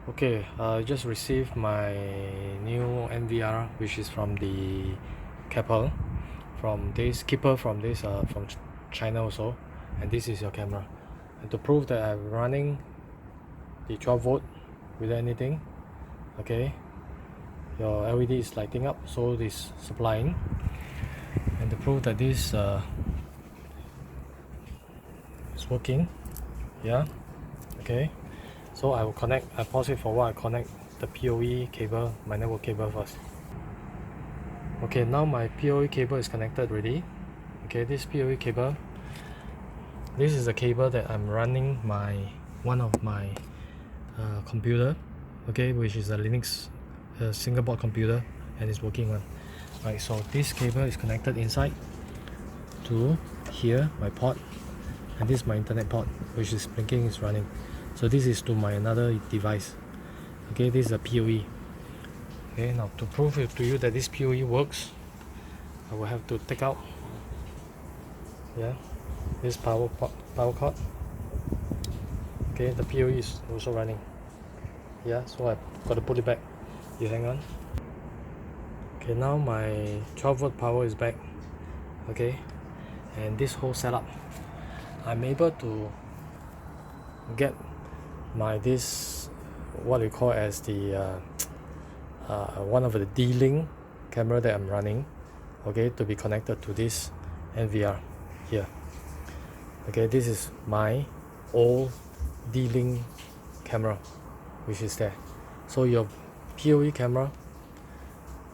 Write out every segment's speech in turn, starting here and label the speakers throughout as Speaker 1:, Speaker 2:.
Speaker 1: Okay, I just received my new NVR, which is from the Keppel, from this keeper from China also, and this is your camera. And to prove that I'm running the 12 volt without anything, okay, your LED is lighting up, so this supplying, and to prove that this is working, yeah, okay. So I will connect, I pause it for a while, I connect the POE cable, my network cable first. Okay, now my POE cable is connected already. Okay, this POE cable, this is the cable that I'm running one of my computer, okay, which is a Linux single board computer, and it's working on. Right, so this cable is connected inside to here, my port, and this is my internet port, which is blinking, is running. So this is to my another device. Okay, this is a POE. Okay, now to prove it to you that this POE works, I will have to take out, yeah, this power cord. Okay, the POE is also running. Yeah, so I got to put it back. You hang on. Okay, now my 12 volt power is back. Okay, and this whole setup, I'm able to get this what we call as the one of the D-Link camera that I'm running, okay, to be connected to this NVR here. Okay, this is my old D-Link camera, which is there. So your POE camera,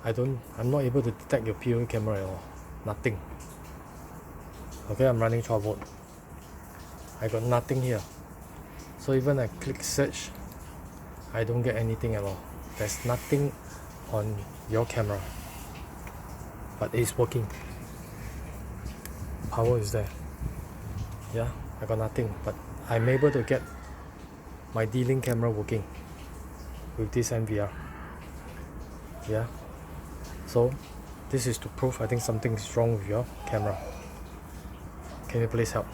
Speaker 1: I'm not able to detect your POE camera at all. Nothing. Okay, I'm running 12 volt. I got nothing here. So even I click search, I don't get anything at all. There's nothing on your camera, but it's working. Power is there. Yeah, I got nothing, but I'm able to get my D-Link camera working with this NVR. Yeah, so this is to prove I think something is wrong with your camera. Can you please help?